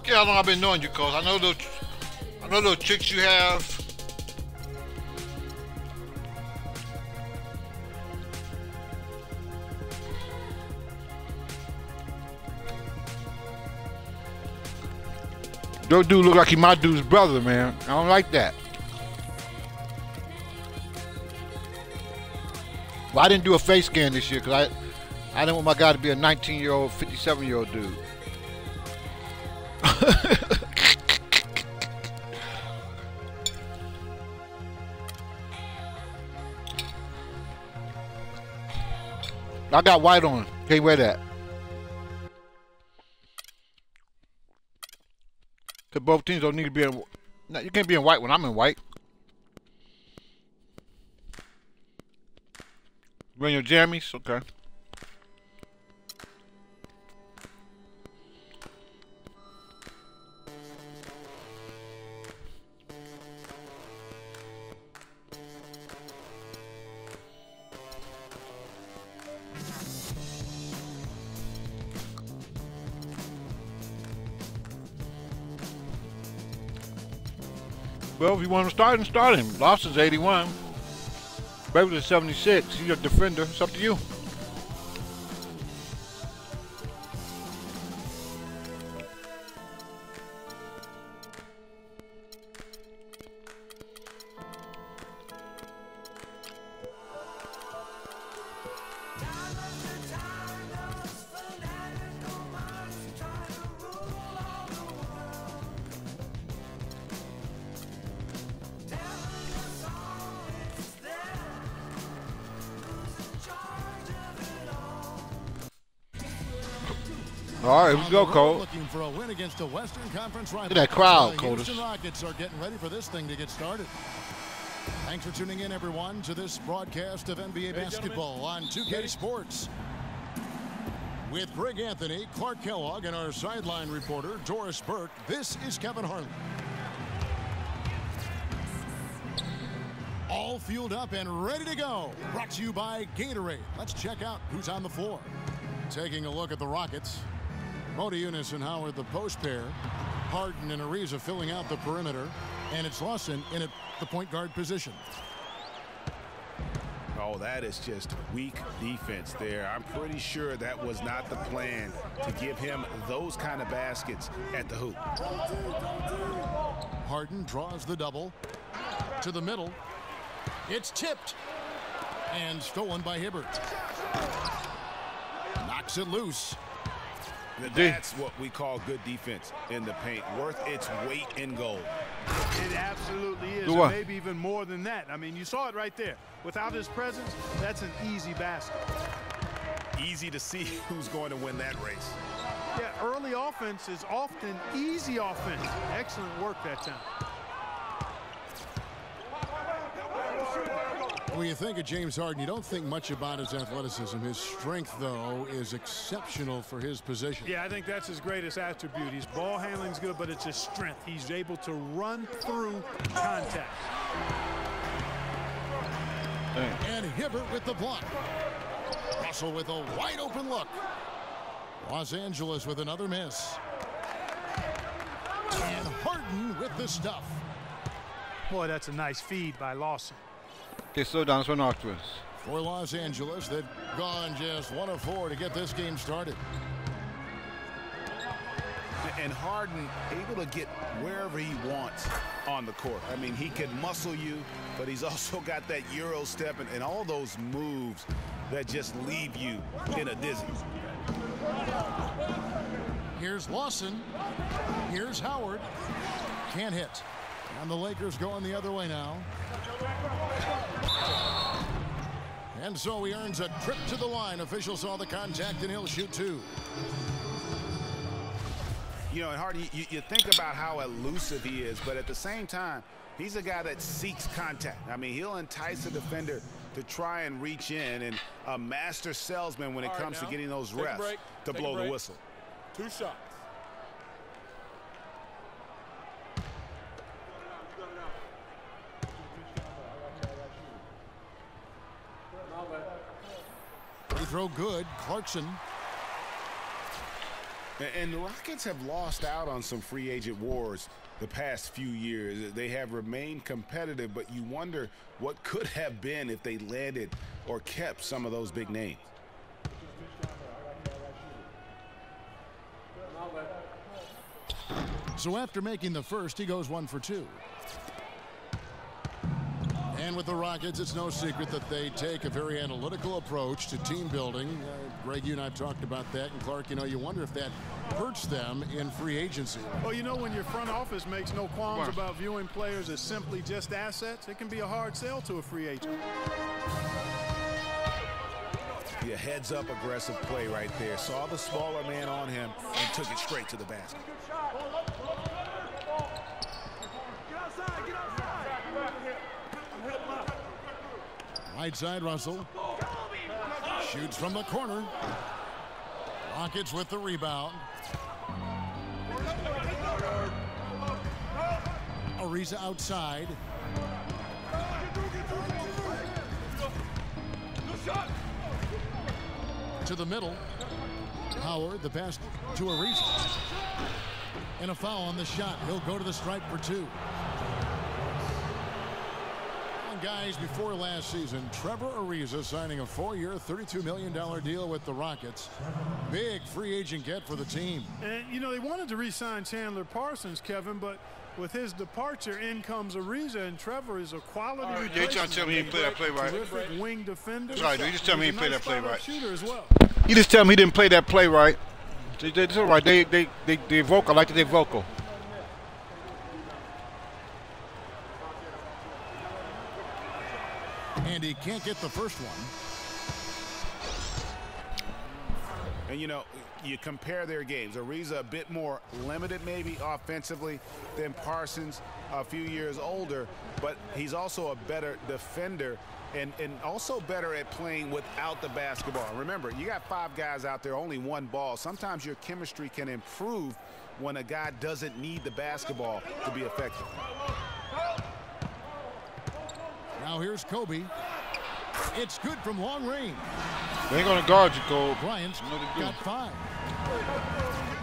Yeah, how long I've been knowing you, Coach. I know those tricks you have. Your dude look like he my dude's brother, man. I don't like that. Well, I didn't do a face scan this year because I didn't want my guy to be a 19-year-old, 57-year-old dude. I got white on. Can't wear that. Cause both teams don't need to be in. No, you can't be in white when I'm in white. Wearing your jammies, okay. Well, if you want to start him, start him. Lawson's 81. Beverly's 76. He's your defender. It's up to you. All right, here we go, Cole. Looking for a win against a Western Conference rival. Look at that crowd, Cole. The Houston Rockets are getting ready for this thing to get started. Thanks for tuning in, everyone, to this broadcast of NBA basketball on 2K Sports. With Greg Anthony, Clark Kellogg, and our sideline reporter, Doris Burke, this is Kevin Harlan. All fueled up and ready to go. Brought to you by Gatorade. Let's check out who's on the floor. Taking a look at the Rockets. Modiunas and Howard, the post pair. Harden and Ariza filling out the perimeter. And it's Lawson in at the point guard position. Oh, that is just weak defense there. I'm pretty sure that was not the plan to give him those kind of baskets at the hoop. Harden draws the double to the middle. It's tipped and stolen by Hibbert. Knocks it loose. That's what we call good defense in the paint, worth its weight in gold. It absolutely is, and maybe even more than that. I mean, you saw it right there. Without his presence, that's an easy basket. Easy to see who's going to win that race. Yeah, early offense is often easy offense. Excellent work that time. When you think of James Harden, you don't think much about his athleticism. His strength, though, is exceptional for his position. Yeah, I think that's his greatest attribute. His ball handling's good, but it's his strength. He's able to run through contact. And Hibbert with the block. Russell with a wide open look. Los Angeles with another miss. And Harden with the stuff. Boy, that's a nice feed by Lawson. Okay, slow down, so afterwards. For Los Angeles, they've gone just 1 of 4 to get this game started. And Harden able to get wherever he wants on the court. I mean, he can muscle you, but he's also got that Euro step and all those moves that just leave you in a dizzy. Here's Lawson. Here's Howard. Can't hit. And the Lakers going the other way now. And so he earns a trip to the line. Officials saw the contact, and he'll shoot 2. You know, and Harden, you think about how elusive he is, but at the same time, he's a guy that seeks contact. I mean, he'll entice a defender to try and reach in, and a master salesman when it comes to getting those refs to blow the whistle. 2 shots. Free throw good. Clarkson. And the Rockets have lost out on some free agent wars the past few years. They have remained competitive, but you wonder what could have been if they landed or kept some of those big names. So after making the first, he goes 1 for 2. And with the Rockets, it's no secret that they take a very analytical approach to team building. Greg, you and I have talked about that. And Clark, you know, you wonder if that hurts them in free agency. Well, you know, when your front office makes no qualms about viewing players as simply just assets, it can be a hard sell to a free agent. Yeah, heads-up aggressive play right there. Saw the smaller man on him and took it straight to the basket. Right side, Russell. Shoots from the corner. Rockets with the rebound. Ariza outside. To the middle. Howard, the pass to Ariza. And a foul on the shot. He'll go to the stripe for 2. Guys, before last season, Trevor Ariza signing a 4-year, $32 million deal with the Rockets. Big free agent get for the team. And, you know, they wanted to re-sign Chandler Parsons, Kevin, but with his departure, in comes Ariza, and Trevor is a quality replacement. You trying to tell me he didn't play that play right? Terrific wing defender. Sorry, dude, you just tell me he didn't play that play right. Shooter as well. You just tell me he didn't play that play right. It's all right. They vocal. I like that they vocal. And he can't get the first one. And, you know, you compare their games. Ariza a bit more limited maybe offensively than Parsons, a few years older, but he's also a better defender and also better at playing without the basketball. Remember, you got 5 guys out there, only 1 ball. Sometimes your chemistry can improve when a guy doesn't need the basketball to be effective. Now here's Kobe. It's good from long range. They ain't gonna guard you, Cole. Bryant's got 5.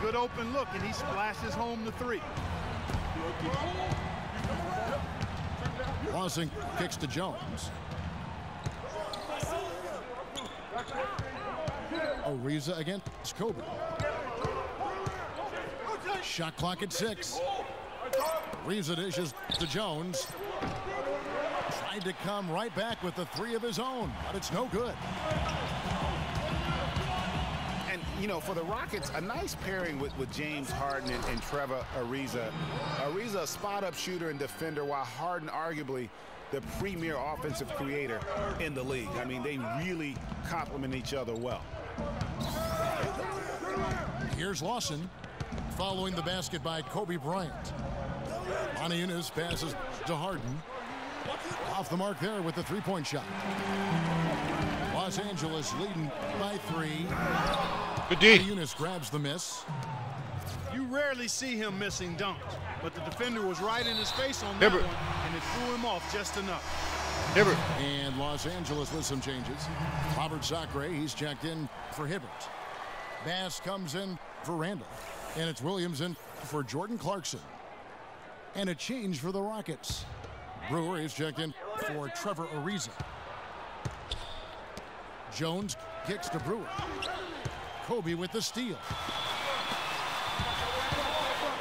Good open look, and he splashes home the 3. Lawson kicks to Jones. Ariza against Kobe. Shot clock at 6. Ariza dishes to Jones. Tried to come right back with the 3 of his own, but it's no good. And, you know, for the Rockets, a nice pairing with James Harden and Trevor Ariza. Ariza, a spot-up shooter and defender, while Harden arguably the premier offensive creator in the league. I mean, they really complement each other well. Here's Lawson following the basket by Kobe Bryant. Aniunas passes to Harden. Off the mark there with the 3-point shot. Los Angeles leading by 3. Good D. Aniunas grabs the miss. You rarely see him missing dunks, but the defender was right in his face on that one, and it threw him off just enough. Hibbert. And Los Angeles with some changes. Robert Sacre, he's checked in for Hibbert. Bass comes in for Randall. And it's Williams in for Jordan Clarkson. And a change for the Rockets. Brewer is checked in for Trevor Ariza. Jones kicks to Brewer. Kobe with the steal.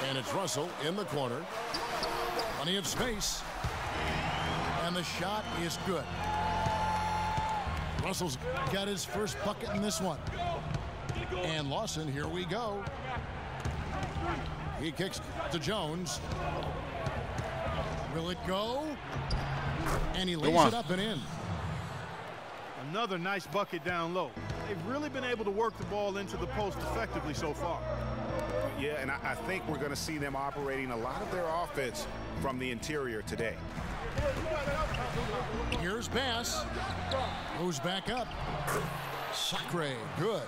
And it's Russell in the corner. Plenty of space. And the shot is good. Russell's got his first bucket in this one. And Lawson, here we go. He kicks to Jones. Will it go? And he lays it up and in. Another nice bucket down low. They've really been able to work the ball into the post effectively so far. Yeah, and I think we're going to see them operating a lot of their offense from the interior today. Here's Bass. Moves back up. Sacre, good.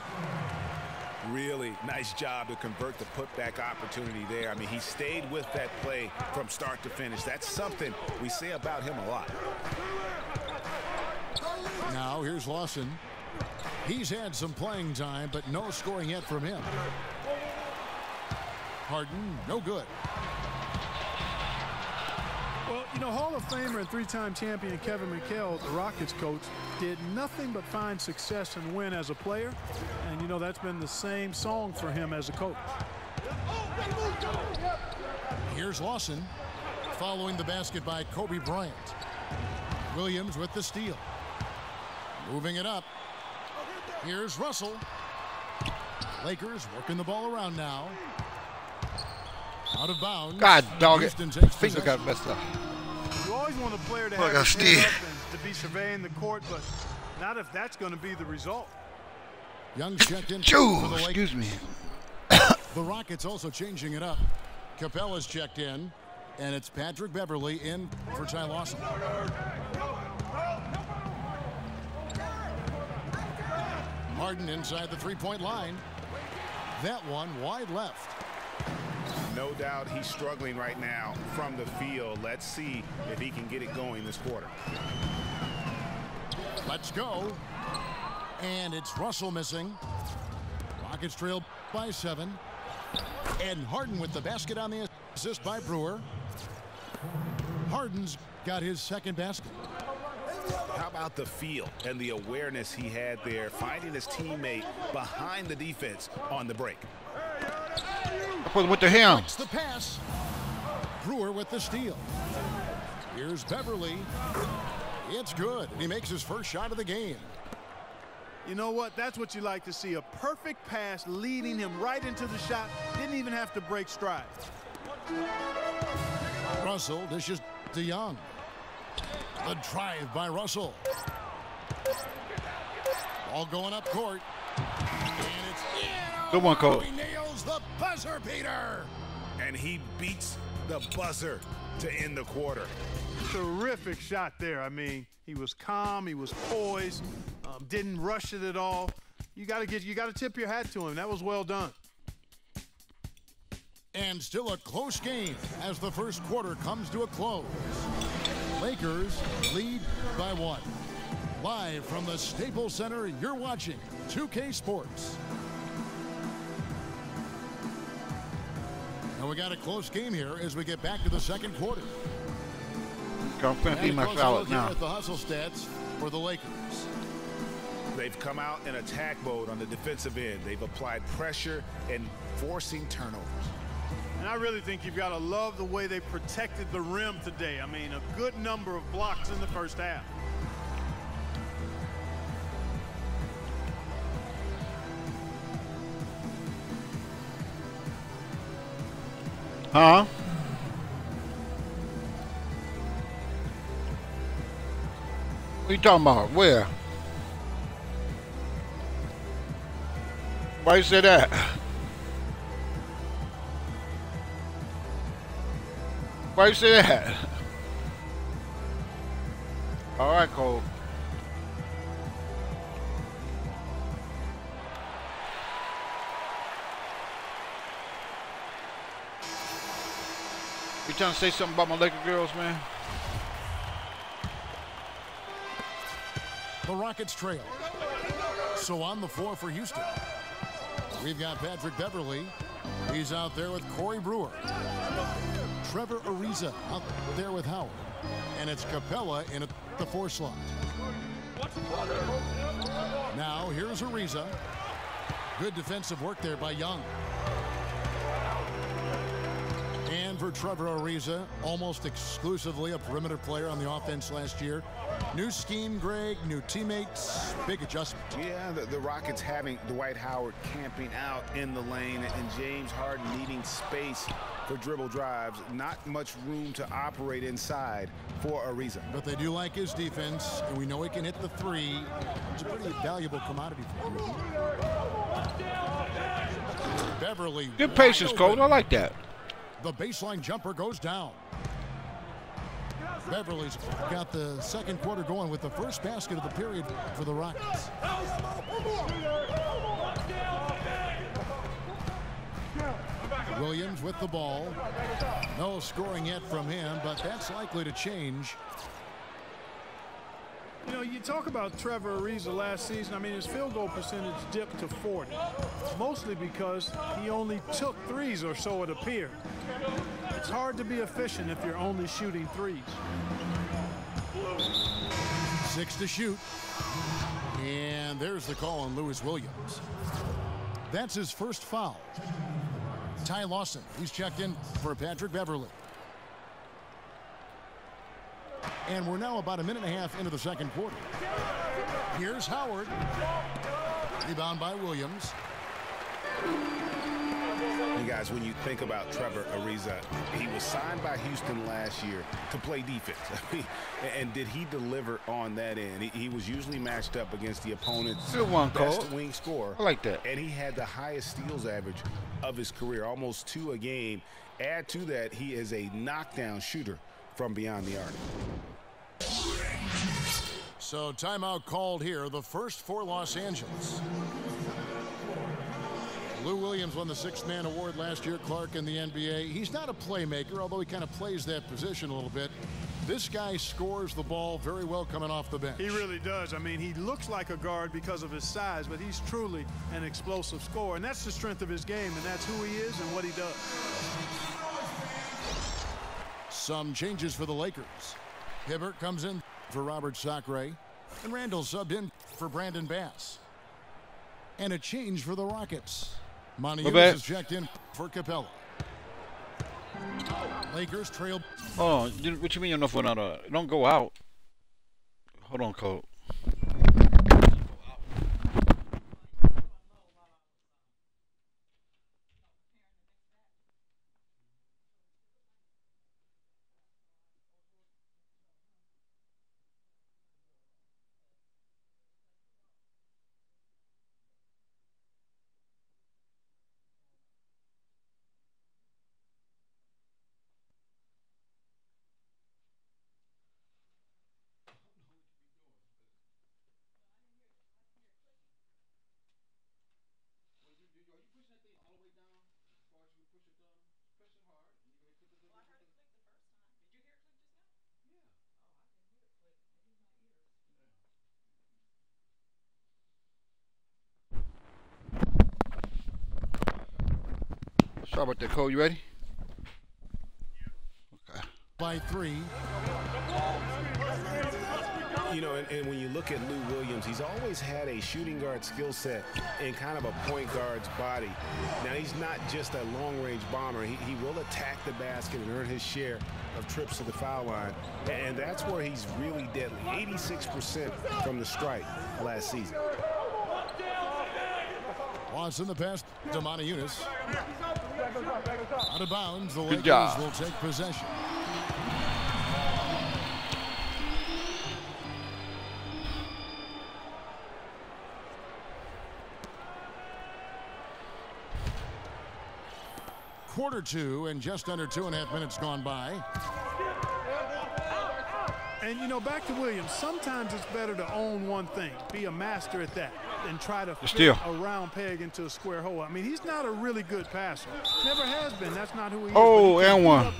Really nice job to convert the putback opportunity there. I mean, he stayed with that play from start to finish. That's something we say about him a lot. Now here's Lawson. He's had some playing time, but no scoring yet from him. Harden, no good. Well, you know, Hall of Famer and three-time champion Kevin McHale, the Rockets coach, did nothing but find success and win as a player. And, you know, that's been the same song for him as a coach. Here's Lawson following the basket by Kobe Bryant. Williams with the steal. Moving it up. Here's Russell. Lakers working the ball around now. Out of bounds. God dog it. Houston takes Finger possession. got messed up. You always want a player to have his head up and to be surveying the court, but not if that's going to be the result. Young checked in for the Lakers. Excuse me. The Rockets also changing it up. Capella's checked in, and it's Patrick Beverley in for Ty Lawson. Harden inside the three-point line. That one wide left. No doubt he's struggling right now from the field. Let's see if he can get it going this quarter. Let's go. And it's Russell missing. Rockets trail by 7. And Harden with the basket on the assist by Brewer. Harden's got his second basket. How about the feel and the awareness he had there, finding his teammate behind the defense on the break. With the him. It's the pass. Brewer with the steal. Here's Beverley. It's good. He makes his first shot of the game. You know what? That's what you like to see. A perfect pass leading him right into the shot. Didn't even have to break stride. Russell dishes to Young. The drive by Russell. Ball going up court. And it's Good one, Cole. He nails the buzzer beater. And he beats the buzzer to end the quarter. Terrific shot there. I mean, he was calm, he was poised, didn't rush it at all. You got to tip your hat to him. That was well done. And still a close game as the first quarter comes to a close. Lakers lead by 1. Live from the Staples Center, you're watching 2K Sports. And we got a close game here as we get back to the second quarter. I'm going to eat my salad now. At the hustle stats for the Lakers. They've come out in attack mode on the defensive end. They've applied pressure and forcing turnovers. And I really think you've got to love the way they protected the rim today. I mean, a good number of blocks in the first half. Huh? What are you talking about? Where? Why you say that? Why you say that? All right, Cole. You trying to say something about my Laker girls, man? The Rockets trail. So on the floor for Houston, we've got Patrick Beverley. He's out there with Corey Brewer. Trevor Ariza out there with Howard. And it's Capella in the 4 slot. Now here's Ariza. Good defensive work there by Young. And for Trevor Ariza, almost exclusively a perimeter player on the offense last year. New scheme, Greg, new teammates, big adjustment. Yeah, the Rockets having Dwight Howard camping out in the lane and James Harden needing space for dribble drives. Not much room to operate inside for Ariza. But they do like his defense, and we know he can hit the 3. It's a pretty valuable commodity for him. Beverley. Good patience, Cole. I like that. The baseline jumper goes down. Beverly's got the second quarter going with the first basket of the period for the Rockets. Williams with the ball. No scoring yet from him, but that's likely to change. You know, know, you talk about Trevor Ariza last season. I mean, his field goal percentage dipped to 40, mostly because he only took threes, or so it appeared. It's hard to be efficient if you're only shooting threes. 6 to shoot. And there's the call on Lewis Williams. That's his first foul. Ty Lawson, he's checked in for Patrick Beverly. And we're now about a minute and a half into the second quarter. Here's Howard. Rebound by Williams. You guys, when you think about Trevor Ariza, he was signed by Houston last year to play defense. I mean, and did he deliver on that end? He was usually matched up against the opponent's best wing scorer. I like that. And he had the highest steals average of his career, almost 2 a game. Add to that, he is a knockdown shooter from beyond the arc. So timeout called here, the first for Los Angeles. Lou Williams won the 6th man award last year, Clark, in the NBA. He's not a playmaker, although he kind of plays that position a little bit. This guy scores the ball very well coming off the bench. He really does. I mean, he looks like a guard because of his size, but he's truly an explosive scorer. And that's the strength of his game, and that's who he is and what he does. Some changes for the Lakers. Hibbert comes in for Robert Sacre, and Randall subbed in for Brandon Bass. And a change for the Rockets. Monty is checked in for Capella. Lakers trail. Oh, what you mean you're not going out? Don't go out. Hold on, Cole. Sorry about that, Cole. You ready? Okay. By 3. You know, and when you look at Lou Williams, he's always had a shooting guard skill set in kind of a point guard's body. Now, he's not just a long-range bomber. He will attack the basket and earn his share of trips to the foul line. And that's where he's really deadly. 86% from the stripe last season. Lost in the pass to Monty Eunice. Out of bounds, the Lakers will take possession. Quarter 2 and just under 2.5 minutes gone by. And, you know, back to Williams, sometimes it's better to own one thing, be a master at that, and try to fit a round peg into a square hole. I mean, he's not a really good passer. Never has been. That's not who he is. Oh, and one.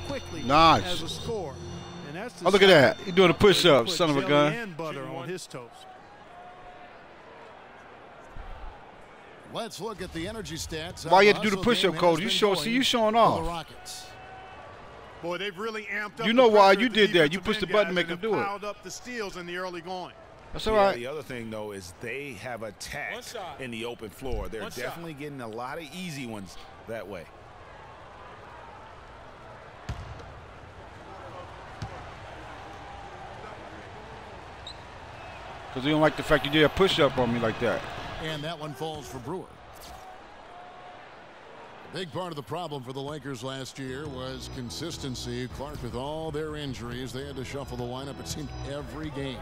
Nice. As a scorer. And that's the look at that. He's doing a push-up, son of a gun. And butter on his toast. Let's look at the energy stats. Why you had to do the push-up, Cole? You showing off. The Rockets. Boy, they've really amped up. You know why you did that. You pushed the button to make them do it. Piled up the steals in the early going. That's all right. The other thing, though, is they have attacked in the open floor. They're definitely getting a lot of easy ones that way. Because they don't like the fact you did a push-up on me like that. And that one falls for Brewer. Big part of the problem for the Lakers last year was consistency. Clark, with all their injuries, they had to shuffle the lineup, it seemed, every game.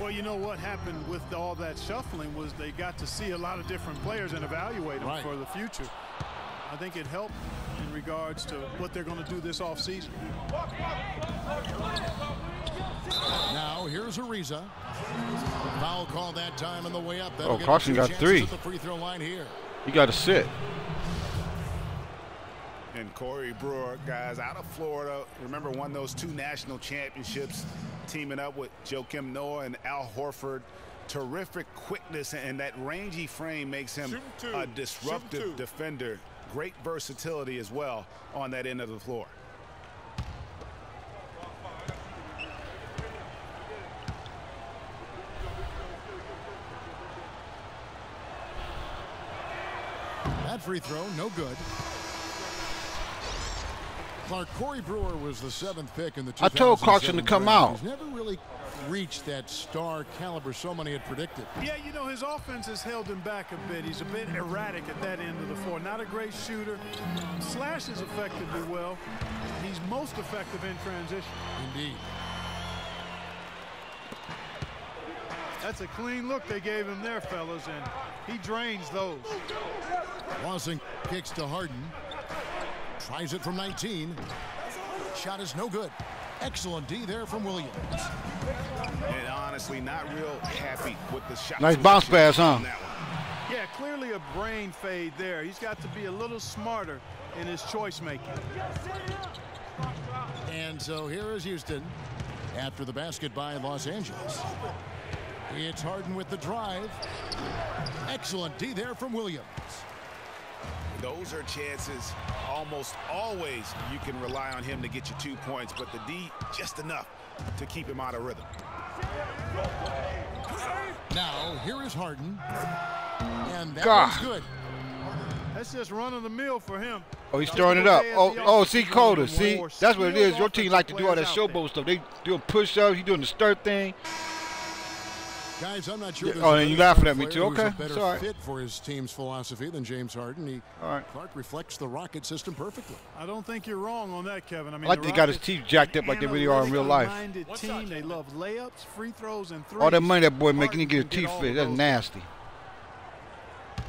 Well, you know what happened with all that shuffling was they got to see a lot of different players and evaluate them for the future. I think it helped in regards to what they're going to do this offseason. Now, here's Ariza. Foul call that time on the way up. Oh, Carson got 3. At the free throw line here. You got to sit. And Corey Brewer, guys, out of Florida. Remember, won those 2 national championships teaming up with Joakim Noah and Al Horford. Terrific quickness, and that rangy frame makes him a disruptive defender. Great versatility as well on that end of the floor. That free throw, no good. Corey Brewer was the 7th pick in the 2007 I told Clarkson to come draft. out. He's never really reached that star caliber so many had predicted. Yeah, you know, his offense has held him back a bit. He's a bit erratic at that end of the floor. Not a great shooter. Slashes effectively well. He's most effective in transition. Indeed. That's a clean look they gave him there, fellas, and he drains those. Lawson kicks to Harden. Tries it from 19. Shot is no good. Excellent D there from Williams. And honestly, not real happy with the shot. Nice bounce pass, huh? Yeah, clearly a brain fade there. He's got to be a little smarter in his choice making. And so here is Houston after the basket by Los Angeles. It's Harden with the drive. Excellent D there from Williams. Those are chances almost always you can rely on him to get you 2 points, but the D just enough to keep him out of rhythm. Now here is Harden. And that God. one's good. That's just run of the mill for him. Oh, he's throwing it up. See, Coda. See, that's what it is. Your team like to do all that showboat stuff. They do push-ups. He's doing the stir thing. Guys, I'm not sure. Oh, and you laughing at me too? Okay, a better all right. fit for his team's philosophy than James Harden. Clark reflects the Rocket system perfectly. I don't think you're wrong on that, Kevin. I mean, Like they got his teeth jacked up like they really are in real life. Team. They love layups, free throws, and threes. All that money that boy making, he get his teeth fixed. That's nasty.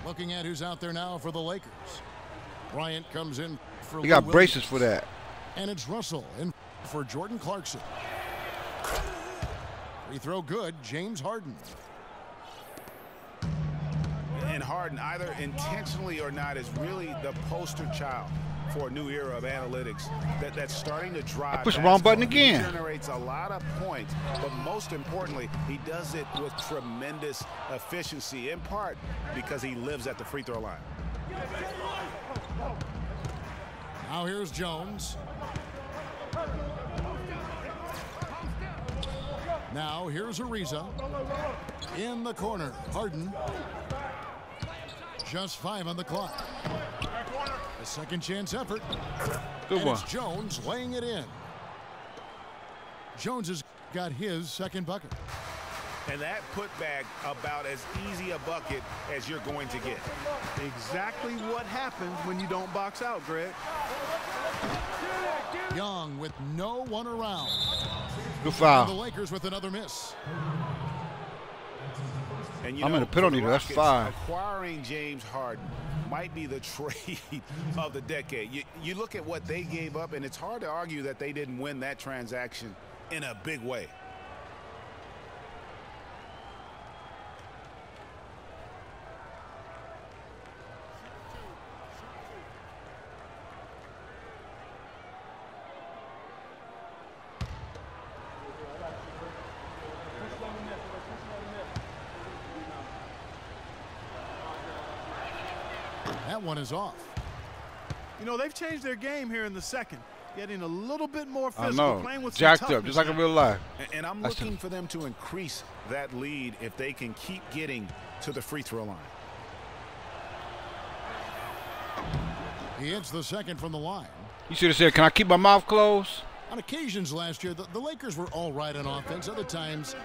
Looking at who's out there now for the Lakers. Bryant comes in for He got Lou braces Williams. for that. And it's Russell in for Jordan Clarkson. Free throw good, James Harden. And Harden, either intentionally or not, is really the poster child for a new era of analytics that's starting to drive. I pushed the wrong button basketball. again. He generates a lot of points, but most importantly, he does it with tremendous efficiency, in part because he lives at the free throw line. Now here's Jones. Now here's Ariza. In the corner, Harden. Just 5 on the clock. A second chance effort. Good and one. It's Jones laying it in. Jones has got his second bucket. And that putback about as easy a bucket as you're going to get. Exactly what happens when you don't box out, Greg. Young with no one around. Good And the foul. Lakers with another miss. And I'm in a penalty. That's 5. Acquiring James Harden might be the trade of the decade. You look at what they gave up, and it's hard to argue that they didn't win that transaction in a big way. That one is off. You know, they've changed their game here in the second, getting a little bit more I physical, know. playing with some Jacked up, toughness just like in now. real life. And I'm looking for them to increase that lead if they can keep getting to the free throw line. He hits the second from the line. You should have said, can I keep my mouth closed? On occasions last year, the Lakers were all right on offense. Other times,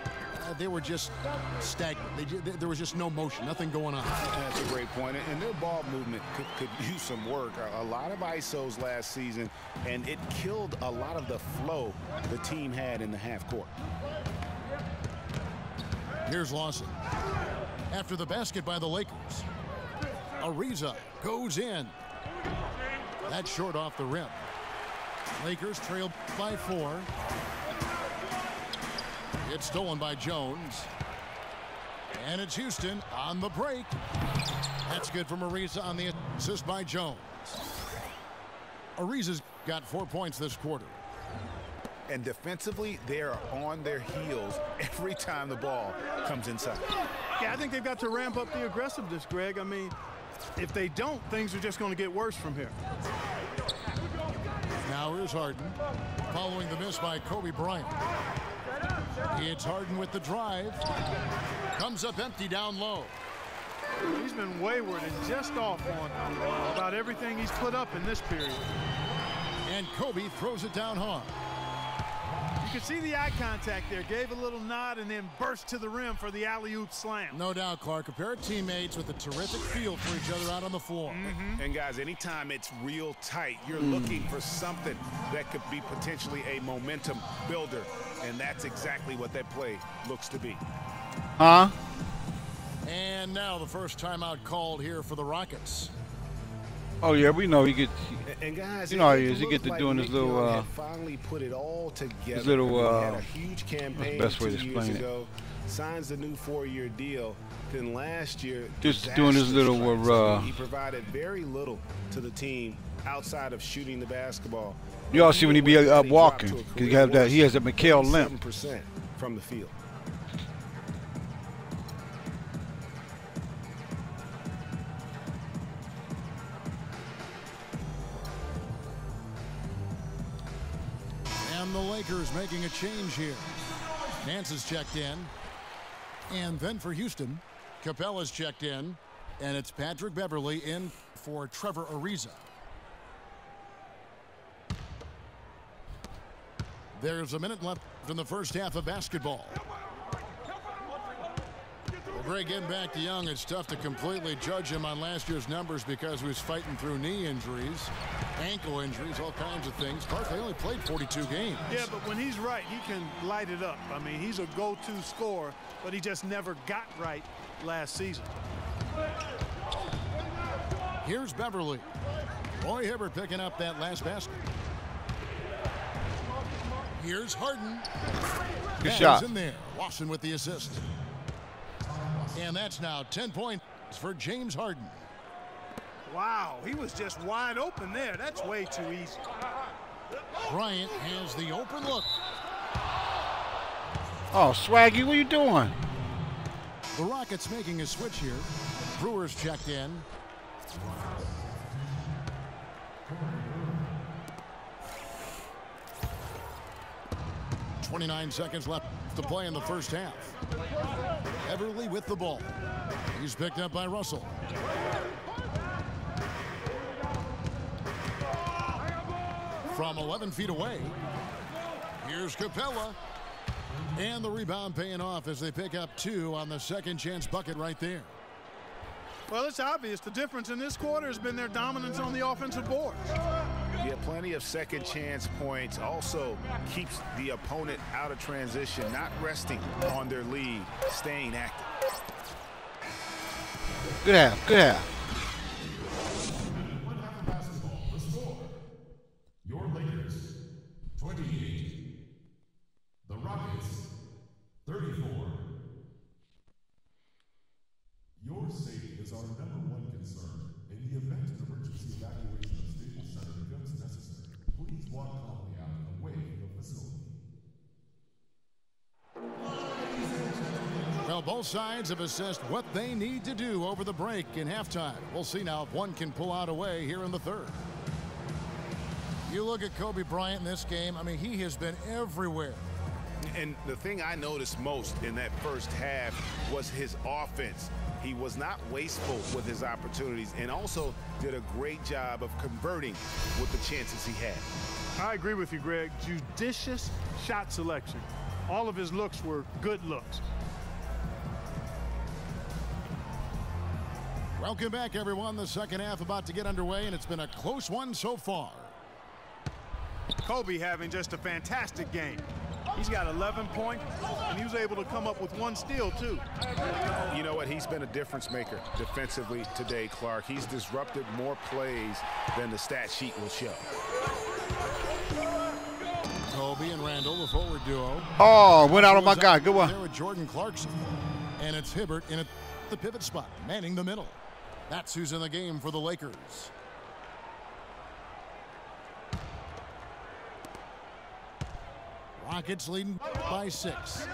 they were just stagnant. There was just no motion, nothing going on. That's a great point. And their ball movement could use some work. A lot of ISOs last season, and it killed a lot of the flow the team had in the half court. Here's Lawson. After the basket by the Lakers. Ariza goes in. That's short off the rim. Lakers trail by 4. It's stolen by Jones. And it's Houston on the break. That's good from Ariza on the assist by Jones. Ariza's got 4 points this quarter. And defensively, they are on their heels every time the ball comes inside. Yeah, I think they've got to ramp up the aggressiveness, Greg. I mean, if they don't, things are just going to get worse from here. Now here's Harden, following the miss by Kobe Bryant. It's Harden with the drive. Comes up empty down low. He's been wayward and just off on about everything he's put up in this period. And Kobe throws it down hard. You can see the eye contact there. Gave a little nod and then burst to the rim for the alley-oop slam. No doubt, Clark. A pair of teammates with a terrific feel for each other out on the floor. And guys, anytime it's real tight, you're looking for something that could be potentially a momentum builder. And that's exactly what that play looks to be. Huh? And now the first timeout called here for the Rockets. Oh yeah, we know he gets. And guys, you know how he is. He get to doing his little. Finally put it all together. His little. He had a huge campaign best way to 2 explain years it. ago. Signs the new 4-year deal. Then last year, Just doing his little. he provided very little to the team outside of shooting the basketball. You all see when he be up walking, 'cause you have that. He has a McHale limp. 7% from the field. And the Lakers making a change here. Nance is checked in. And then for Houston, Capella's checked in. And it's Patrick Beverley in for Trevor Ariza. There's a minute left in the first half of basketball. Well, Greg, getting back to Young, it's tough to completely judge him on last year's numbers because he was fighting through knee injuries, ankle injuries, all kinds of things. Clark, they only played 42 games. Yeah, but when he's right, he can light it up. I mean, he's a go-to scorer, but he just never got right last season. Here's Beverly. Roy Hibbert picking up that last basket. Here's Harden. Good shot. In there. Lawson with the assist. And that's now 10 points for James Harden. Wow, he was just wide open there. That's way too easy. Bryant has the open look. Oh, Swaggy, what are you doing? The Rockets making a switch here. Brewers checked in. .29 seconds left to play in the first half. Beverly with the ball. He's picked up by Russell. From 11 feet away, here's Capella. And the rebound paying off as they pick up 2 on the second chance bucket right there. Well, it's obvious the difference in this quarter has been their dominance on the offensive boards. Yeah, plenty of second chance points. Also keeps the opponent out of transition, not resting on their lead, staying active. Good half, good half. Your Lakers, 28. The Rockets, 34. Your safety is our #1 concern. In the event of emergency evacuation of Staples Center becomes necessary, please walk calmly out and away from the facility. Well, both sides have assessed what they need to do over the break in halftime. We'll see now if one can pull out away here in the third. You look at Kobe Bryant in this game, I mean, he has been everywhere. And the thing I noticed most in that first half was his offense. He was not wasteful with his opportunities and also did a great job of converting with the chances he had. I agree with you, Greg. Judicious shot selection. All of his looks were good looks. Welcome back, everyone. The second half about to get underway, and it's been a close one so far. Kobe having just a fantastic game. He's got 11 points, and he was able to come up with 1 steal, too. You know what? He's been a difference maker defensively today, Clark. He's disrupted more plays than the stat sheet will show. Kobe and Randall, the forward duo. Oh, went out on my guy. Good one. There with Jordan Clarkson. And it's Hibbert in the pivot spot, manning the middle. That's who's in the game for the Lakers. Rockets leading by 6.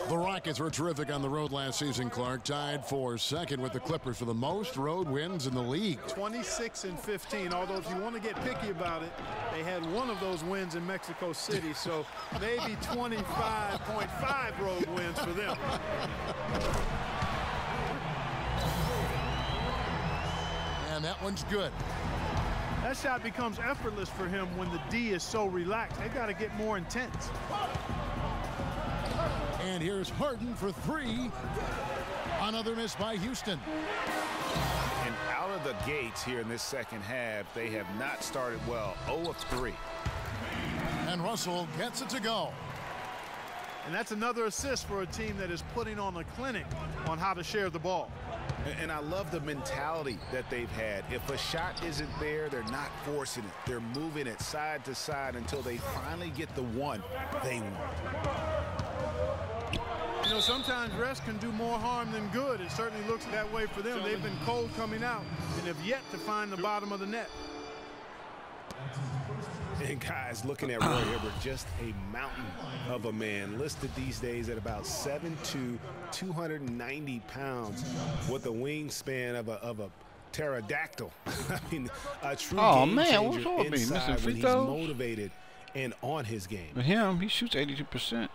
The Rockets were terrific on the road last season, Clark. Tied for second with the Clippers for the most road wins in the league. 26 and 15, although if you want to get picky about it, they had one of those wins in Mexico City, so maybe 25.5 road wins for them. And that one's good. That shot becomes effortless for him when the D is so relaxed. They've got to get more intense. And here's Harden for 3. Another miss by Houston. And out of the gates here in this second half, they have not started well. 0 of 3. And Russell gets it to go. And that's another assist for a team that is putting on a clinic on how to share the ball. And I love the mentality that they've had. If a shot isn't there, they're not forcing it. They're moving it side to side until they finally get the one they want. You know, sometimes rest can do more harm than good. It certainly looks that way for them. They've been cold coming out and have yet to find the bottom of the net. And guys, looking at Roy Hibbert, just a mountain of a man, listed these days at about 7'2", 290 pounds, with a wingspan of a pterodactyl. I mean, a true game changer inside when he's motivated and on his game. For him, he shoots 82%.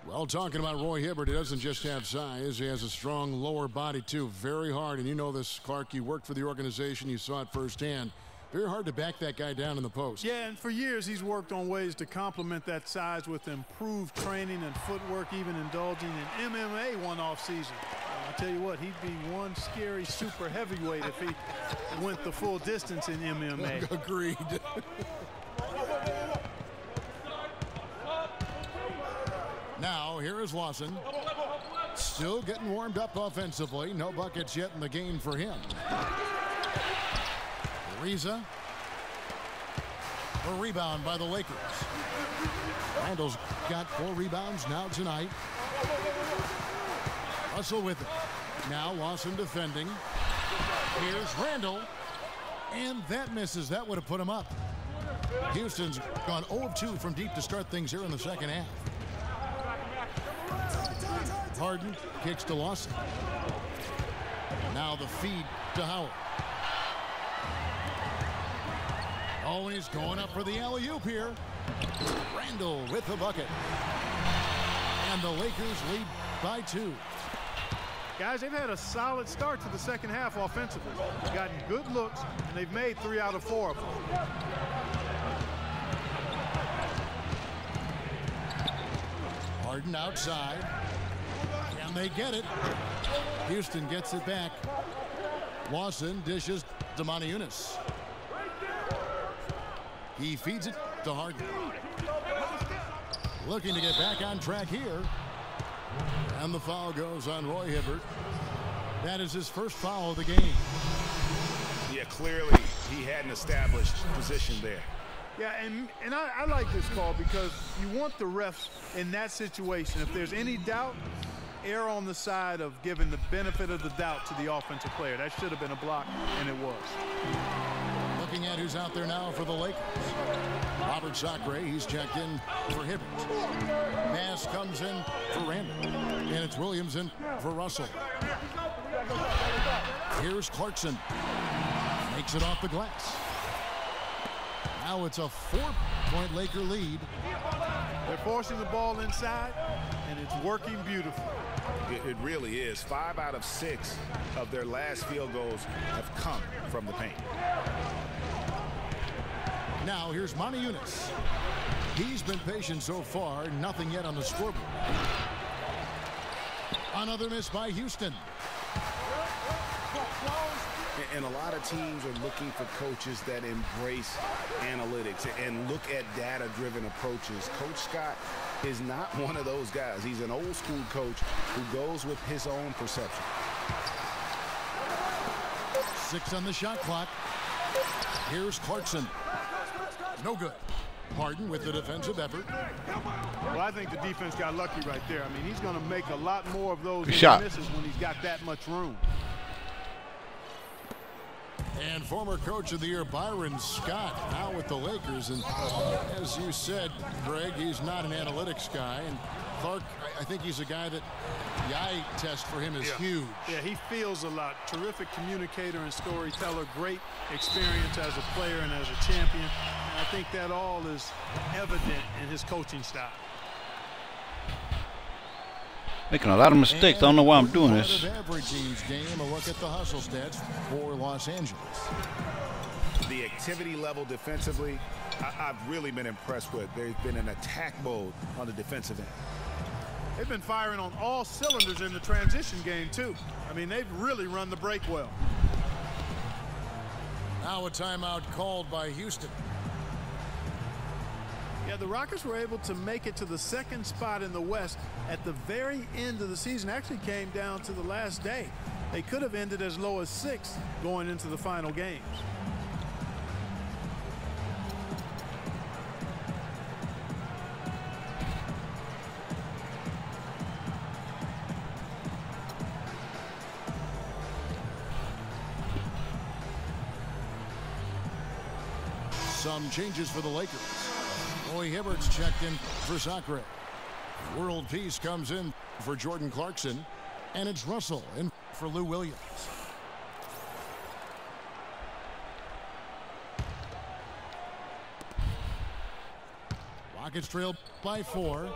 Well, talking about Roy Hibbert, he doesn't just have size. He has a strong lower body, too. Very hard. And you know this, Clark. You worked for the organization. You saw it firsthand. Very hard to back that guy down in the post. Yeah, and for years he's worked on ways to complement that size with improved training and footwork, even indulging in MMA one off season. I'll tell you what, he'd be one scary super heavyweight if he went the full distance in MMA. Agreed. Now, here is Lawson. Still getting warmed up offensively. No buckets yet in the game for him. Ariza. A rebound by the Lakers. Randall's got 4 rebounds now tonight. Russell with it. Now Lawson defending. Here's Randall. And that misses. That would have put him up. Houston's gone 0 of 2 from deep to start things here in the second half. Harden kicks to Lawson. Now the feed to Howard. Oh, and he's going up for the alley-oop here. Randall with the bucket. And the Lakers lead by 2. Guys, they've had a solid start to the second half offensively. They've gotten good looks, and they've made 3 out of 4 of them. Harden outside. And they get it. Houston gets it back. Lawson dishes to Moniunas. He feeds it to Harden. Looking to get back on track here. And the foul goes on Roy Hibbert. That is his first foul of the game. Yeah, clearly he had an established position there. Yeah, and I like this call because you want the refs in that situation. If there's any doubt, err on the side of giving the benefit of the doubt to the offensive player. That should have been a block, and it was. Looking at who's out there now for the Lakers. Robert Sacre, he's checked in for Hibbert. Nass comes in for Randall. And it's Williams in for Russell. Here's Clarkson. Makes it off the glass. Now it's a 4-point Laker lead. They're forcing the ball inside, and it's working beautifully. It really is. 5 out of 6 of their last field goals have come from the paint. Now here's Moniunas. He's been patient so far. Nothing yet on the scoreboard. Another miss by Houston. And a lot of teams are looking for coaches that embrace analytics and look at data-driven approaches. Coach Scott is not one of those guys. He's an old-school coach who goes with his own perception. 6 on the shot clock. Here's Clarkson. No good. Harden with the defensive effort. Well, I think the defense got lucky right there. I mean, he's going to make a lot more of those Good shot. misses when he's got that much room. And former Coach of the Year Byron Scott now with the Lakers. And as you said, Greg, he's not an analytics guy. And Clark, I think he's a guy that the eye test for him is huge. Yeah, he feels a lot. Terrific communicator and storyteller. Great experience as a player and as a champion. And I think that all is evident in his coaching style. Making a lot of mistakes. I don't know why I'm doing this. Every team's game, a look at the hustle stats for Los Angeles. The activity level defensively, I've really been impressed with. They've been in attack mode on the defensive end. They've been firing on all cylinders in the transition game, too. I mean, they've really run the break well. Now a timeout called by Houston. Yeah, the Rockets were able to make it to the second spot in the West at the very end of the season. Actually came down to the last day. They could have ended as low as 6 going into the final games. Some changes for the Lakers. Roy Hibbert's checked in for Sacre. World Peace comes in for Jordan Clarkson. And it's Russell in for Lou Williams. Rockets trailed by 4.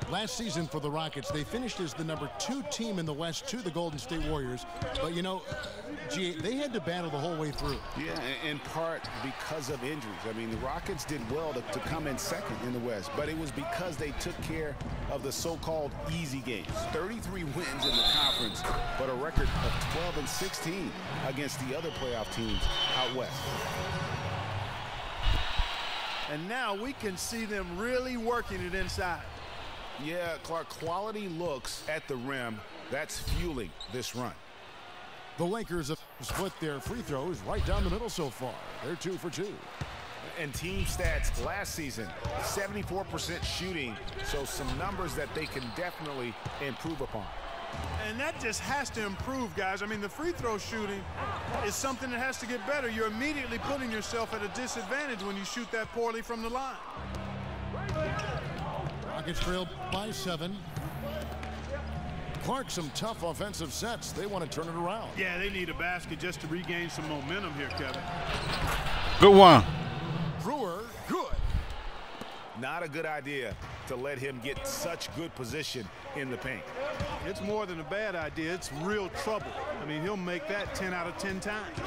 Last season for the Rockets, they finished as the #2 team in the West to the Golden State Warriors. But, you know, they had to battle the whole way through. Yeah, in part because of injuries. I mean, the Rockets did well to come in second in the West, but it was because they took care of the so-called easy games. 33 wins in the conference, but a record of 12-16 against the other playoff teams out West. And now we can see them really working it inside. Yeah, Clark, quality looks at the rim. That's fueling this run. The Lakers have split their free throws right down the middle so far. They're 2 for 2. And team stats last season, 74% shooting, so some numbers that they can definitely improve upon. And that just has to improve, guys. I mean, the free throw shooting is something that has to get better. You're immediately putting yourself at a disadvantage when you shoot that poorly from the line. Rockets trailed by 7. Clark, some tough offensive sets. They want to turn it around. Yeah, they need a basket just to regain some momentum here, Kevin. Good one. Brewer, good. Not a good idea to let him get such good position in the paint. It's more than a bad idea. It's real trouble. I mean, he'll make that 10 out of 10 times.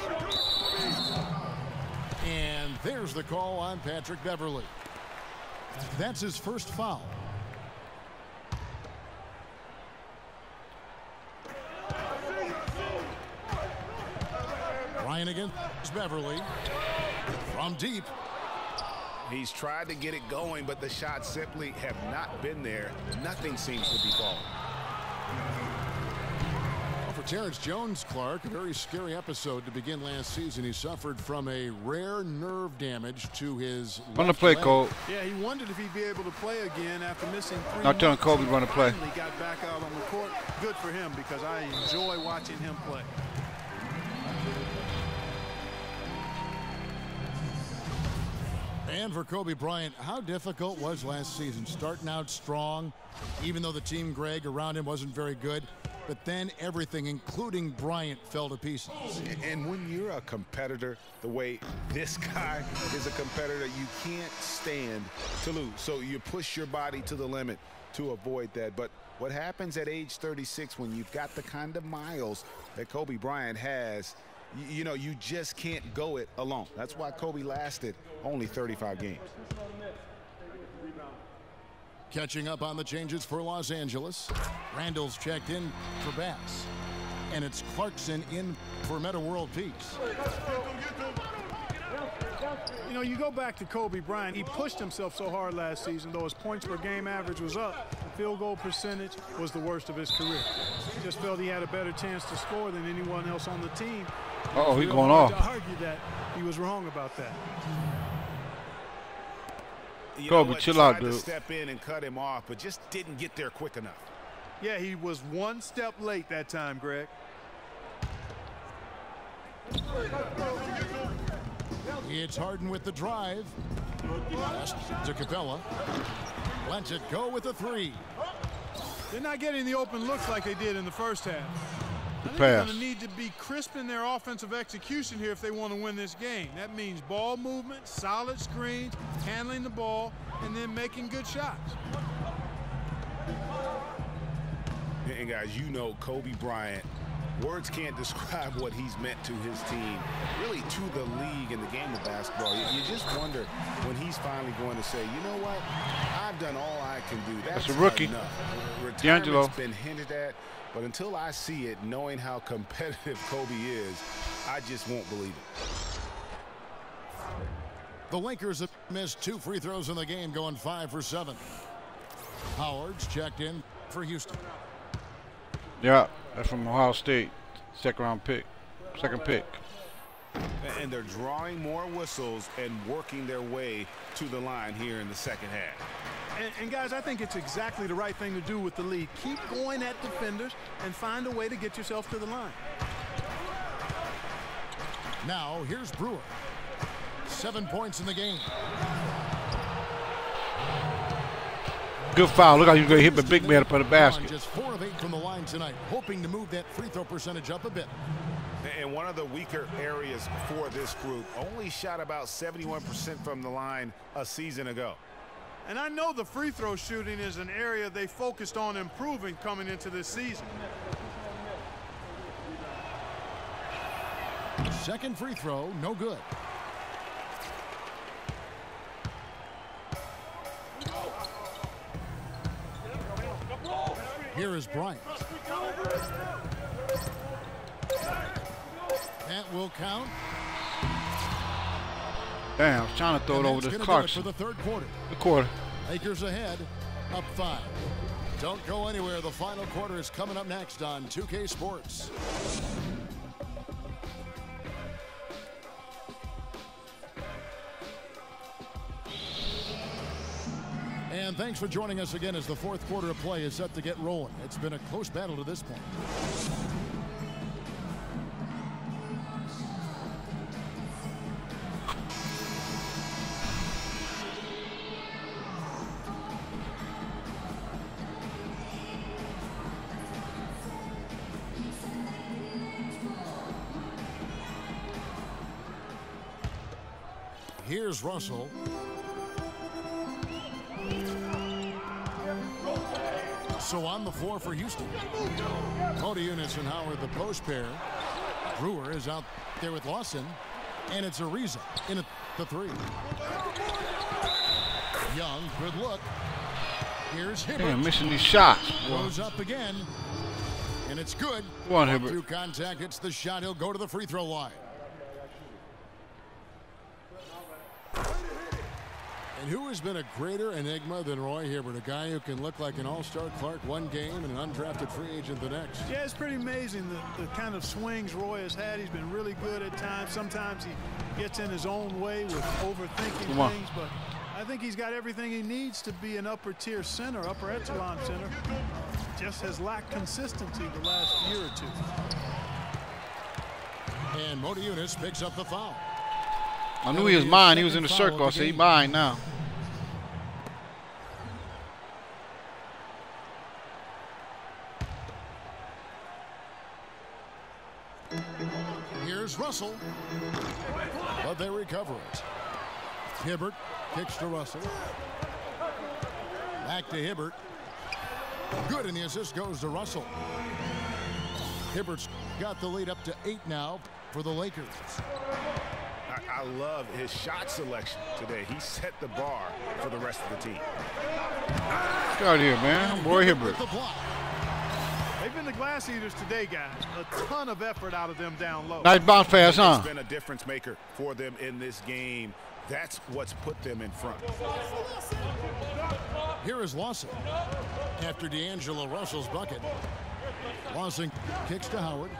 And there's the call on Patrick Beverley. That's his first foul. Ryan against Beverley. From deep. He's tried to get it going, but the shots simply have not been there. Nothing seems to be falling. Well, for Terrence Jones, Clark, a very scary episode to begin last season. He suffered from a rare nerve damage to his Run the play, Cole. Yeah, he wondered if he'd be able to play again after missing 3 Not telling months. Kobe to run the play. He got back out on the court. Good for him because I enjoy watching him play. And for Kobe Bryant, how difficult was last season? Starting out strong, even though the team, Greg, around him wasn't very good. But then everything, including Bryant, fell to pieces. And when you're a competitor, the way this guy is a competitor, you can't stand to lose. So you push your body to the limit to avoid that. But what happens at age 36 when you've got the kind of miles that Kobe Bryant has, you know, you just can't go it alone. That's why Kobe lasted only 35 games. Catching up on the changes for Los Angeles. Randall's checked in for Bass. And it's Clarkson in for Meta World Peace. You know, you go back to Kobe Bryant. He pushed himself so hard last season, though his points per game average was up. The field goal percentage was the worst of his career. He just felt he had a better chance to score than anyone else on the team. Uh-oh, he's Real going hard off. to argue that he was wrong about that. You Kobe, know what? chill out, Tried to dude. step in and cut him off, but just didn't get there quick enough. Yeah, he was one step late that time, Greg. It's Harden with the drive. Pass to Capella. Lets it go with the three. They're not getting the open looks like they did in the first half. I think Pass. they're going to need to be crisp in their offensive execution here if they want to win this game. That means ball movement, solid screens, handling the ball, and then making good shots. And guys, you know Kobe Bryant, words can't describe what he's meant to his team, really to the league and the game of basketball. You just wonder when he's finally going to say, you know what, I've done all I can do. That's a rookie. enough. D'Angelo. Retirement's been hinted at, but until I see it, knowing how competitive Kobe is, I just won't believe it. The Lakers have missed 2 free throws in the game, going 5 for 7. Howard's checked in for Houston. Yeah, that's from Ohio State. Second pick. And they're drawing more whistles and working their way to the line here in the second half. And guys, I think it's exactly the right thing to do with the lead. Keep going at defenders and find a way to get yourself to the line. Now, here's Brewer. 7 points in the game. Good foul. Look how you get hit the big man up on the basket. Just 4 of 8 from the line tonight, hoping to move that free throw percentage up a bit. And one of the weaker areas for this group, only shot about 71% from the line a season ago. And I know the free throw shooting is an area they focused on improving coming into this season. Second free throw, no good. Here is Bryant. That will count. Damn, I was trying to throw it over to Clarkson. For the third quarter. The quarter. Lakers ahead, up 5. Don't go anywhere. The final quarter is coming up next on 2K Sports. And thanks for joining us again as the fourth quarter of play is set to get rolling. It's been a close battle to this point. Here's Russell. So on the floor for Houston. Modiunas and Howard, the post pair. Brewer is out there with Lawson. And it's Ariza in at the 3. Young, good look. Here's Hibbert. Damn, missing these shots. Goes up again. And it's good. Go on, Hibbert. Through contact, it's the shot. He'll go to the free throw line. And who has been a greater enigma than Roy Hibbert, a guy who can look like an all-star Clark one game and an undrafted free agent the next? Yeah, it's pretty amazing the kind of swings Roy has had. He's been really good at times. Sometimes he gets in his own way with overthinking things, but I think he's got everything he needs to be an upper-tier center, upper echelon center. Just has lacked consistency the last year or two. And Modiunas picks up the foul. I knew he was mine. He was in the circle. I said, he's mine now. Here's Russell. But they recover it. Hibbert kicks to Russell. Back to Hibbert. Good, and the assist goes to Russell. Hibbert's got the lead up to 8 now for the Lakers. I love his shot selection today. He set the bar for the rest of the team. Get out of here, man. Roy Hibbert. They've been the glass eaters today, guys. A ton of effort out of them down low. Nice bounce pass, huh? It's been a difference maker for them in this game. That's what's put them in front. Here is Lawson. After D'Angelo Russell's bucket. Lawson kicks to Howard.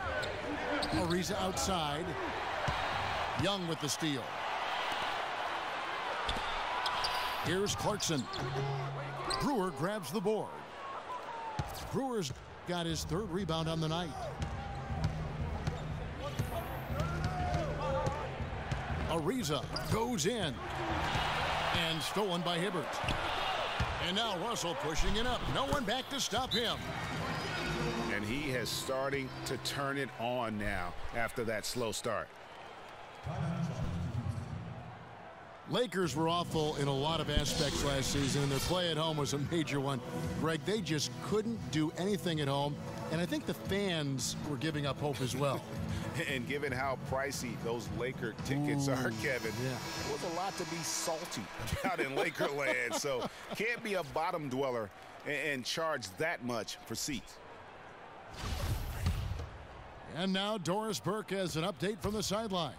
Ariza outside. Young with the steal. Here's Clarkson. Brewer grabs the board. Brewer's got his 3rd rebound on the night. Ariza goes in. And stolen by Hibbert. And now Russell pushing it up. No one back to stop him. And he is starting to turn it on now after that slow start. Lakers were awful in a lot of aspects last season, and their play at home was a major one. Greg, they just couldn't do anything at home, and I think the fans were giving up hope as well. And given how pricey those Laker tickets are, Kevin, yeah. There was a lot to be salty about in Lakerland. So can't be a bottom dweller and charge that much for seats. And now Doris Burke has an update from the sidelines.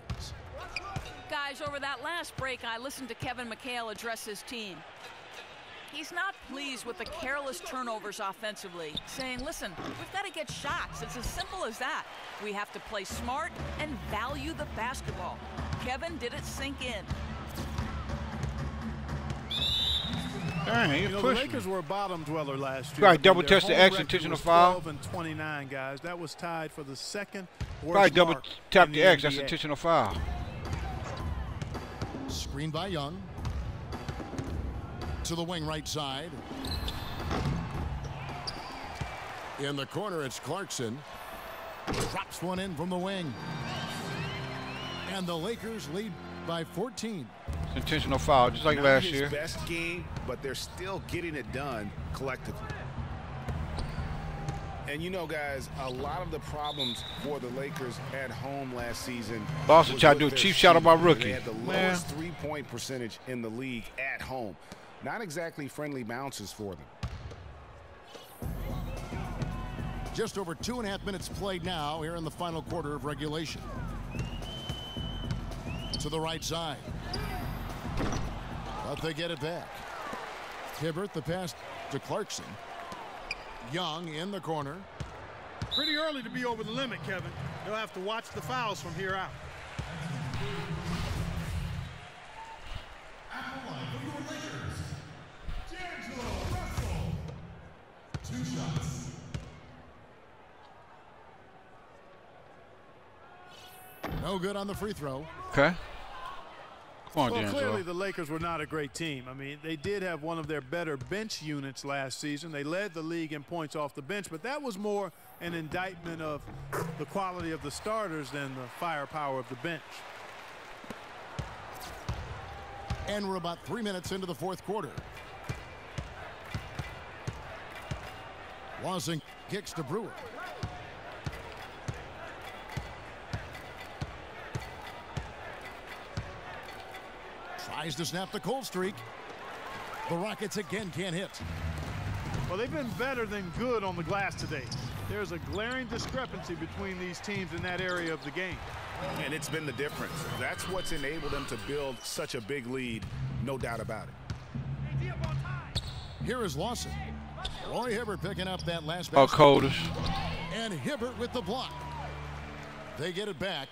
Guys, over that last break, I listened to Kevin McHale address his team. He's not pleased with the careless turnovers offensively, saying, listen, we've got to get shots. It's as simple as that. We have to play smart and value the basketball. Kevin did it sink in. Dang, You know, the Lakers were a bottom dweller last year. Probably double touch the X, intentional foul. 12 and 29, guys. That was tied for the second worst Probably double mark tap in the X. NBA. That's intentional foul. Screen by Young. To the wing right side. In the corner, it's Clarkson. Drops one in from the wing. And the Lakers lead by 14. It's intentional foul, just like Not last his year. best game, but they're still getting it done collectively. And you know, guys, a lot of the problems for the Lakers at home last season. Boston was tried to do with a their cheap shot on my shooting. rookie. They had the Man. lowest three-point percentage in the league at home. Not exactly friendly bounces for them. Just over 2.5 minutes played now here in the final quarter of regulation. To the right side. But they get it back. Hibbert, the pass to Clarkson. Young in the corner. Pretty early to be over the limit, Kevin. They'll have to watch the fouls from here out. At the line for your Lakers, D'Angelo Russell. 2 shots. No good on the free throw. Okay. Come on, Well, D'Angelo. clearly the Lakers were not a great team. I mean, they did have one of their better bench units last season. They led the league in points off the bench, but that was more an indictment of the quality of the starters than the firepower of the bench. And we're about 3 minutes into the fourth quarter. Lawson kicks to Brewer. Tries to snap the cold streak. The Rockets again can't hit. Well, they've been better than good on the glass today. There's a glaring discrepancy between these teams in that area of the game. And it's been the difference. That's what's enabled them to build such a big lead, no doubt about it. Here is Lawson. Roy Hibbert picking up that last Oh, basket. coldest. And Hibbert with the block. They get it back.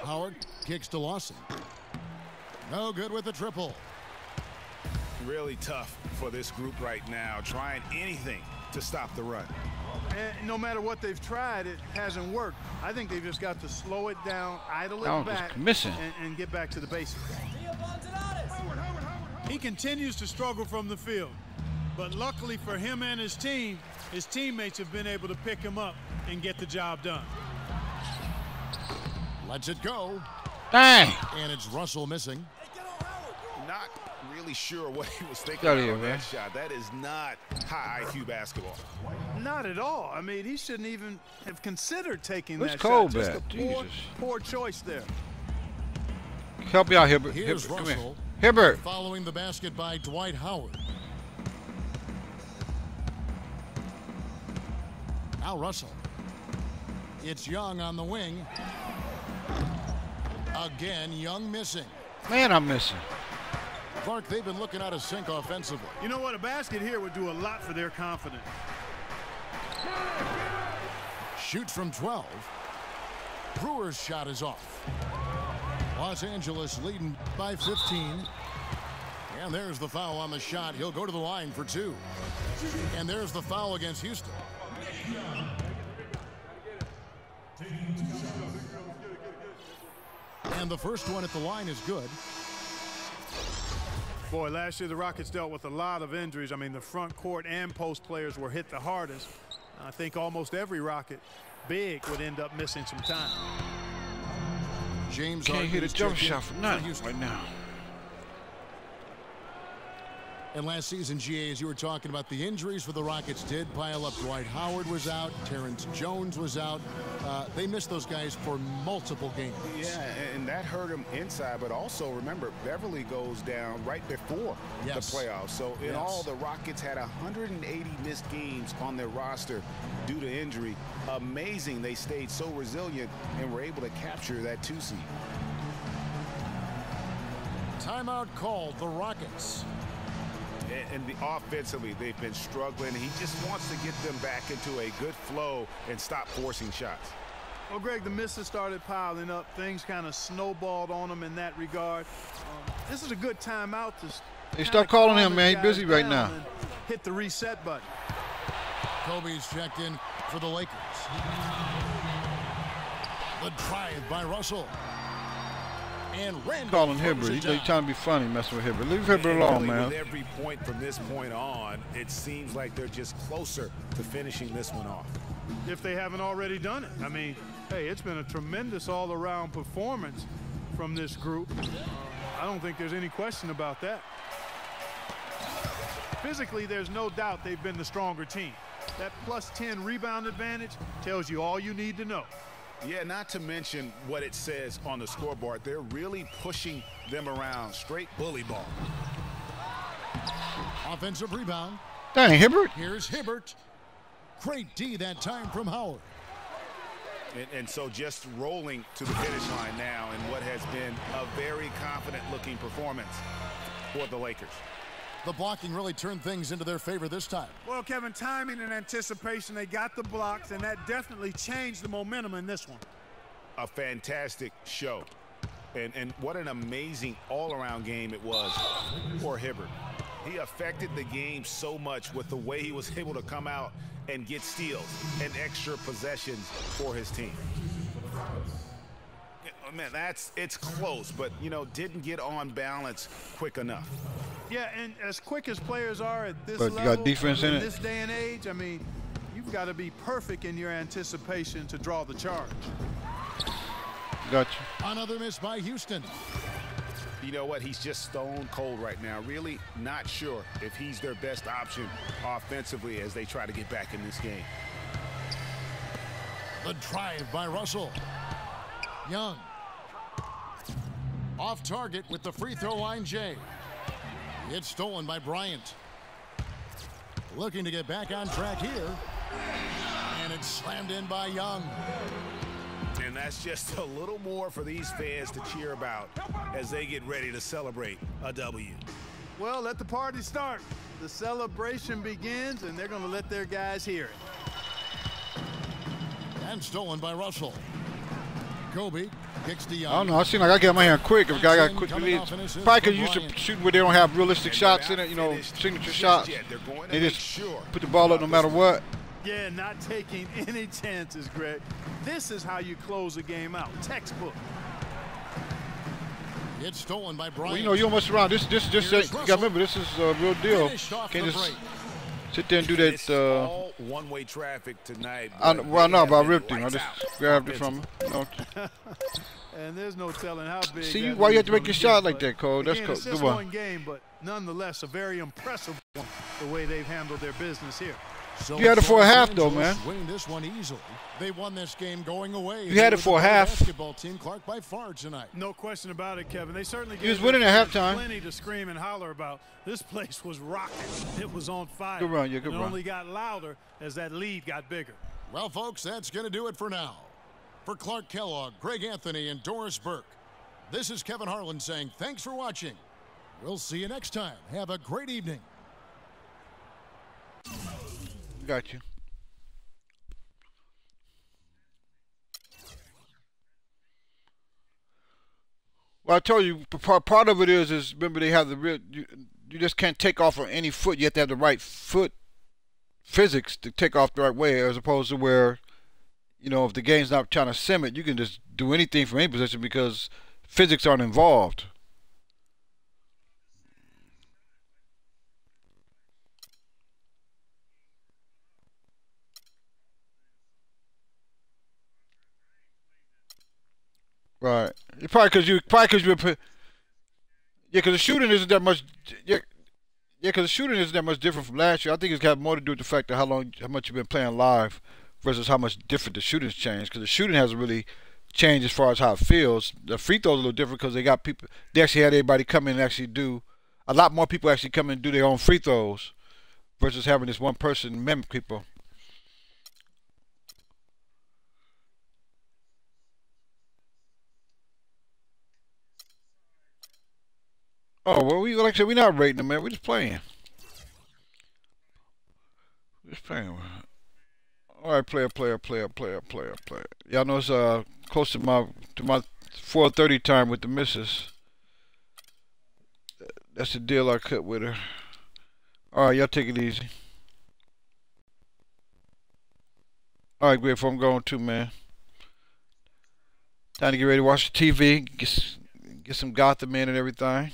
Howard kicks to Lawson. No good with the triple. Really tough for this group right now, trying anything to stop the run. And no matter what they've tried, it hasn't worked. I think they've just got to slow it down, idle Oh, it back, just missing. and get back to the basics. He continues to struggle from the field. But luckily for him and his team, his teammates have been able to pick him up and get the job done. Lets it go. Dang. And it's Russell missing. Not really sure what he was thinking Get out of about here, on man. that shot. That is not high IQ basketball. Not at all. I mean, he shouldn't even have considered taking Where's that Cole shot. Just at? a Jesus. poor choice there. Help me out, Hibbert. Here's Hibbert, come here. Russell. Hibbert. Following the basket by Dwight Howard. Now Russell. It's Young on the wing. Again, Young missing. Man, I'm missing. Clark, they've been looking out of sync offensively. You know what? A basket here would do a lot for their confidence. Shoots from 12. Brewer's shot is off. Los Angeles leading by 15. And there's the foul on the shot. He'll go to the line for 2. And there's the foul against Houston. And the first one at the line is good. Boy, last year the Rockets dealt with a lot of injuries. I mean, the front court and post players were hit the hardest. I think almost every Rocket big would end up missing some time. James can't hit a jump shot for nothing right now. And last season, GA, as you were talking about, the injuries for the Rockets did pile up. Dwight Howard was out. Terrence Jones was out. They missed those guys for multiple games. Yeah, and that hurt them inside. But also, remember, Beverly goes down right before the playoffs. So, in all, the Rockets had 180 missed games on their roster due to injury. Amazing they stayed so resilient and were able to capture that 2 seed. Timeout called, the Rockets. And offensively, they've been struggling. He just wants to get them back into a good flow and stop forcing shots. Well, Greg, the misses started piling up. Things kind of snowballed on them in that regard. This is a good timeout to stop calling him, man. He's busy right now. Hit the reset button. Kobe's checked in for the Lakers. The drive by Russell. And Randall calling Hibbert. He's trying to be funny, messing with Hibbert. Leave Hibbert alone, really, man. With every point from this point on, it seems like they're just closer to finishing this one off. If they haven't already done it. I mean, hey, it's been a tremendous all-around performance from this group. I don't think there's any question about that. Physically, there's no doubt they've been the stronger team. That plus 10 rebound advantage tells you all you need to know. Yeah, not to mention what it says on the scoreboard. They're really pushing them around. Straight bully ball. Offensive rebound. Dang, Hibbert. Here's Hibbert. Great D that time from Howard. And so just rolling to the finish line now in what has been a very confident-looking performance for the Lakers. The blocking really turned things into their favor this time. Well, Kevin, timing and anticipation, they got the blocks, and that definitely changed the momentum in this one. A fantastic show. And what an amazing all-around game it was for Hibbert. He affected the game so much with the way he was able to come out and get steals and extra possessions for his team. Man, it's close, but, you know, didn't get on balance quick enough. Yeah, and as quick as players are at this level, you got defense in it. This day and age, I mean, you've got to be perfect in your anticipation to draw the charge. Gotcha. Another miss by Houston. You know what? He's just stone cold right now. Really not sure if he's their best option offensively as they try to get back in this game. The drive by Russell. Young. Off target with the free throw line, Jay. It's stolen by Bryant. Looking to get back on track here. And it's slammed in by Young. And that's just a little more for these fans to cheer about as they get ready to celebrate a W. Well, let the party start. The celebration begins, and they're going to let their guys hear it. And stolen by Russell. Kobe kicks to Young. I don't know. I seem like I get my hand quick. If a guy got quick release, probably could use to shoot where they don't have realistic shots in it, you know, signature shots. They just put the ball up no matter what. Yeah, not taking any chances, Greg. This is how you close a game out. Textbook. It's stolen by Bryant. Well, you know, you don't mess around. This you got to remember, this is a real deal. Can't just sit there and do that. It's all one-way traffic tonight. Well, I know about ripped him. I just grabbed it from him. You know. And there's no telling how big. See, why you have to make your shot like that, Cole? That's Again, cool. it's just Good one. one game, but nonetheless, a very impressive one, the way they've handled their business here. So you had it for a half, though, man. Winning this one easily. They won this game going away. You had it for a half. Basketball team, Clark, by far tonight. No question about it, Kevin. They certainly was winning at halftime. Plenty to scream and holler about. This place was rocking. It was on fire. Good run, yeah, good and run. It only got louder as that lead got bigger. Well, folks, that's going to do it for now. For Clark Kellogg, Greg Anthony, and Doris Burke, this is Kevin Harlan saying thanks for watching. We'll see you next time. Have a great evening. Got you. Well, I told you, part of it is remember they have the real, you just can't take off on any foot. You have to have the right foot physics to take off the right way, as opposed to where, you know, if the game's not trying to sim it, you can just do anything from any position because physics aren't involved. Right. Probably because yeah, because the shooting isn't that much. Yeah, yeah, because the shooting isn't that much different from last year. I think it's got more to do with the fact of how much you've been playing live versus how much different the shooting's changed. Because the shooting hasn't really changed as far as how it feels. The free throws are a little different because they got people. They actually had everybody come in and actually do. A lot more people actually come in and do their own free throws versus having this one person mimic people. Oh well, like I said, we're not rating them, man. We're just playing. Just playing. All right, player. Y'all know it's close to my 4:30 time with the missus. That's the deal I cut with her. All right, y'all take it easy. All right, Griff, I'm going too, man. Time to get ready to watch the TV, get some Gotham in and everything.